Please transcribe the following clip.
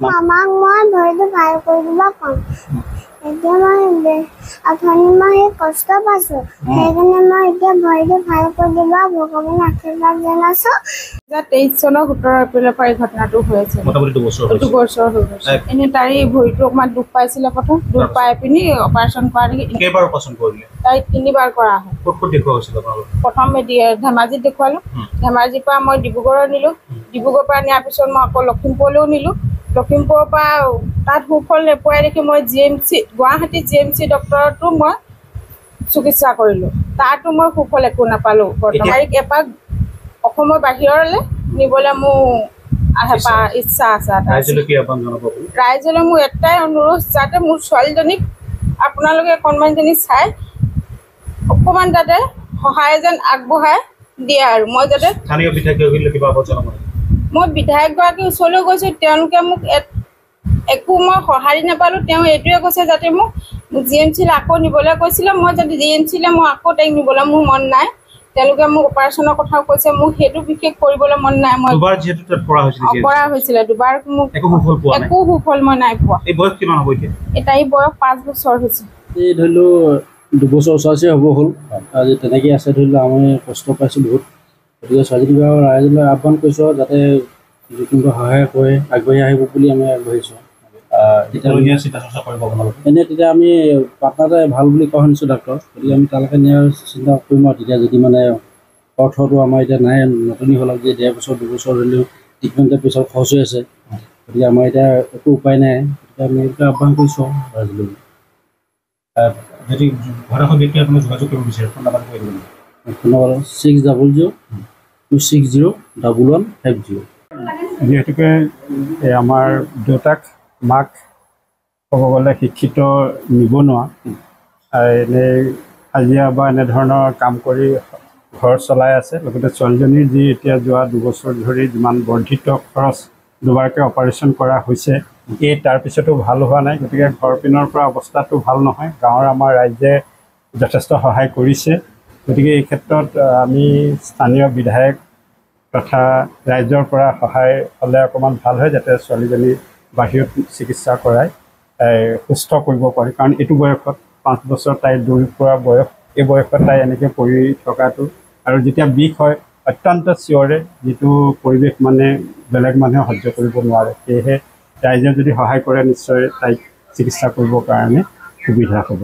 আমাক মই ভৰিটো ভাল কৰি দিব পাম এতিয়া মই অথনি মই কষ্ট পাইছো সেইকাৰণে মই এতিয়া ভৰিটো ভাল কৰি দিব ভগৱানৰ আশীৰ্বাদ জনাইছো 2023 চনৰ 17 এপ্ৰিলৰ পৰা এই ঘটনাটো হৈছে মোটামুটি 2 বছৰ হৈছে 2 বছৰ হৈ গৈছে এনে তাই ভৰিটো অকমান দুখ পাইছিলে প্ৰথম দুখ পাই পিনি অপাৰেশ্যন কৰা দেখি কেইবাৰ অপাৰেশ্যন কৰিলে তাই 3বাৰ কৰা হয় ক'ত দেখুৱা হৈছিল আপোনালোক প্ৰথম ধেমাজিত দেখুৱালো ধেমাজিৰ পৰা মই ডিব্ৰুগড় নিলো ডিব্ৰুগড়ৰ পৰা নিয়াৰ পিছত মই আকৌ লখিমপুৰলৈও নিলো লখিমপুৰৰ পৰা তাত সুফল নেপোৱাই দেখি মই জিএমচি গুৱাহাটী জিএমচি ডক্টৰতো মই চিকিৎসা কৰিলো তাতো মই সুফল একো নাপালো বৰ্তমান এপাক অসমৰ বাহিৰলৈ নিবলৈ মোৰ ইচ্ছা আছে ৰাইজলৈ মোৰ এটাই অনুৰোধ যাতে মোৰ ছোৱালীজনীক আপোনালোকে কণমানিজনী চাই অকণমান যাতে সহায় যেন আগবঢ়াই দিয়ে আৰু মই যাতে মই বিধায়কগৰাকীৰ ওচৰলৈ গৈছোঁ তেওঁলোকে মোক একো মই সঁহাৰি নাপালোঁ তেওঁ এইটোৱে কৈছে যাতে মোক জিএমচিলৈ আকৌ নিবলৈ কৈছিলে মই যদি জিএমচিলৈ মই আকৌ তাইক নিবলৈ মোৰ মন নাই তেওঁলোকে মোক অপাৰেশ্যনৰ কথাও কৈছে মোক সেইটো বিশেষ কৰিবলৈ মন নাই মই কৰা হৈছিলে দুবাৰ মোক একো সুফল মই নাই পোৱা তাইৰ বয়স 5 বছৰ হৈছে এই ধৰি লওক 2 বছৰ ওচৰ হ'ব হ'ল আজি তেনেকৈ আছে ধৰি লওক আমি কষ্ট পাইছোঁ বহুত গতিকে ছোৱালীজনীক ৰাইজলৈ আহ্বান কৰিছোঁ যাতে যিকোনো সহায় কৰে আগবাঢ়ি আহিব বুলি আমি আগবাঢ়িছোঁ এনেই তেতিয়া আমি পাটনাতে ভাল বুলি কোৱা শুনিছোঁ ডাক্তৰ গতিকে আমি তালৈকে নিয়াৰ চিন্তা কৰিম আৰু তেতিয়া যদি মানে অৰ্থটো আমাৰ এতিয়া নাই নতুনি হ'ল যে 1.5 বছৰ 2 বছৰ ধৰিলেও ট্ৰিটমেণ্টৰ পিছত খৰচ হৈ আছে গতিকে আমাৰ এতিয়া একো উপায় নাই গতিকে আমি এইটো আহ্বান কৰিছোঁ ৰাইজলৈ যদি ঘৰখন ব্যক্তি আপুনি যোগাযোগ কৰিব বিচাৰে ফোন নাম্বাৰ কৈ দিব ফোন নম্বৰ 6002601150 যিহেতুকে আমাৰ দেউতাক মাক ক'ব গ'লে শিক্ষিত নিবনুৱা এনেই হাজিৰা বা এনেধৰণৰ কাম কৰি ঘৰ চলাই আছে লগতে ছোৱালীজনীৰ যি এতিয়া যোৱা 2 বছৰ ধৰি যিমান বৰ্ধিত খৰচ দুবাৰকৈ অপাৰেশ্যন কৰা হৈছে তাৰপিছতো ভাল হোৱা নাই গতিকে ঘৰ পিনৰ পৰা অৱস্থাটো ভাল নহয় গাঁৱৰ আমাৰ ৰাইজে যথেষ্ট সহায় কৰিছে গতিকে এই ক্ষেত্ৰত আমি স্থানীয় বিধায়ক তথা ৰাইজৰ পৰা সহায় হ'লে অকণমান ভাল হয় যাতে ছোৱালীজনী বাহিৰত চিকিৎসা কৰাই সুস্থ কৰিব পাৰি কাৰণ এইটো বয়সত 5 বছৰ তাই দৌৰি ফুৰা বয়স এই বয়সত তাই এনেকৈ পৰি থকাটো আৰু যেতিয়া বিষ হয় অত্যন্ত চিঞৰে যিটো পৰিৱেশ মানে বেলেগ মানুহে সহ্য কৰিব নোৱাৰে সেয়েহে ৰাইজে যদি সহায় কৰে নিশ্চয় তাইক চিকিৎসা কৰিবৰ কাৰণে সুবিধা হ'ব